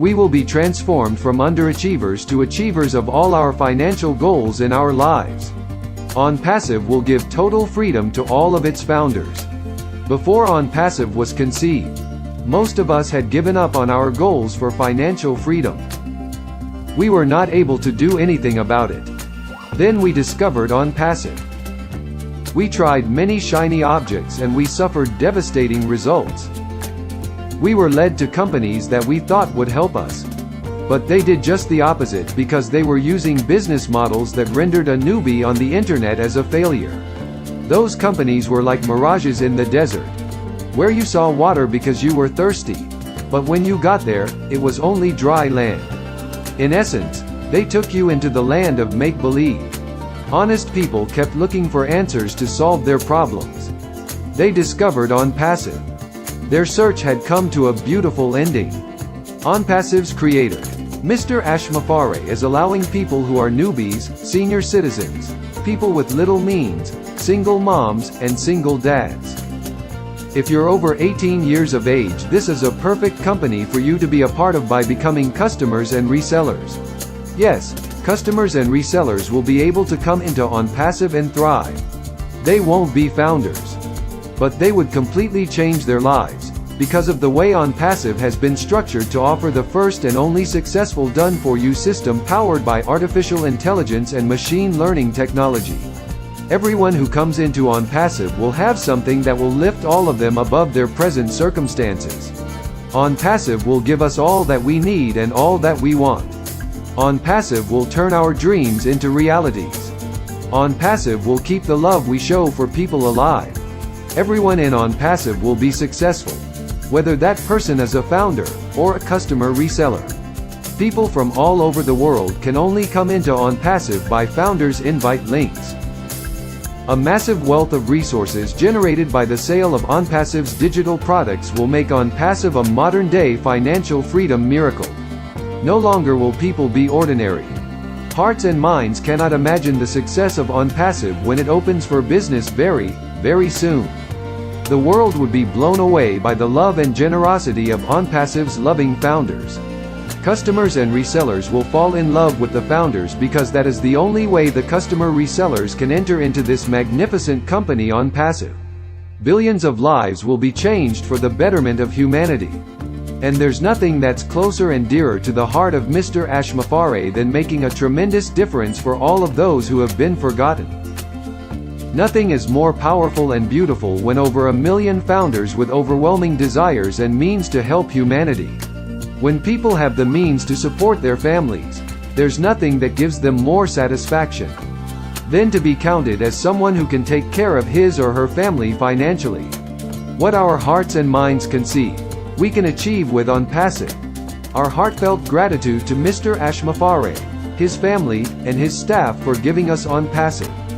We will be transformed from underachievers to achievers of all our financial goals in our lives. ONPASSIVE will give total freedom to all of its founders. Before ONPASSIVE was conceived, most of us had given up on our goals for financial freedom. We were not able to do anything about it. Then we discovered ONPASSIVE. We tried many shiny objects and we suffered devastating results. We were led to companies that we thought would help us. But they did just the opposite because they were using business models that rendered a newbie on the internet as a failure. Those companies were like mirages in the desert, where you saw water because you were thirsty, but when you got there, it was only dry land. In essence, they took you into the land of make-believe. Honest people kept looking for answers to solve their problems. They discovered ONPASSIVE. Their search had come to a beautiful ending. ONPASSIVE's creator, Mr. Ashmafare, is allowing people who are newbies, senior citizens, people with little means, single moms, and single dads. If you're over 18 years of age, this is a perfect company for you to be a part of by becoming customers and resellers. Yes, customers and resellers will be able to come into ONPASSIVE and thrive. They won't be founders, but they would completely change their lives, because of the way ONPASSIVE has been structured to offer the first and only successful done-for-you system powered by artificial intelligence and machine learning technology. Everyone who comes into ONPASSIVE will have something that will lift all of them above their present circumstances. ONPASSIVE will give us all that we need and all that we want. ONPASSIVE will turn our dreams into realities. ONPASSIVE will keep the love we show for people alive. Everyone in ONPASSIVE will be successful, whether that person is a founder or a customer reseller. People from all over the world can only come into ONPASSIVE by founders' invite links. A massive wealth of resources generated by the sale of ONPASSIVE's digital products will make ONPASSIVE a modern-day financial freedom miracle. No longer will people be ordinary. Hearts and minds cannot imagine the success of ONPASSIVE when it opens for business very, very soon. The world would be blown away by the love and generosity of ONPASSIVE's loving founders. Customers and resellers will fall in love with the founders because that is the only way the customer resellers can enter into this magnificent company ONPASSIVE. Billions of lives will be changed for the betterment of humanity. And there's nothing that's closer and dearer to the heart of Mr. Ashmafare than making a tremendous difference for all of those who have been forgotten. Nothing is more powerful and beautiful when over 1 million founders with overwhelming desires and means to help humanity. When people have the means to support their families, there's nothing that gives them more satisfaction than to be counted as someone who can take care of his or her family financially. What our hearts and minds can see, we can achieve with ONPASSIVE. Our heartfelt gratitude to Mr. Ashmafare, his family, and his staff for giving us ONPASSIVE.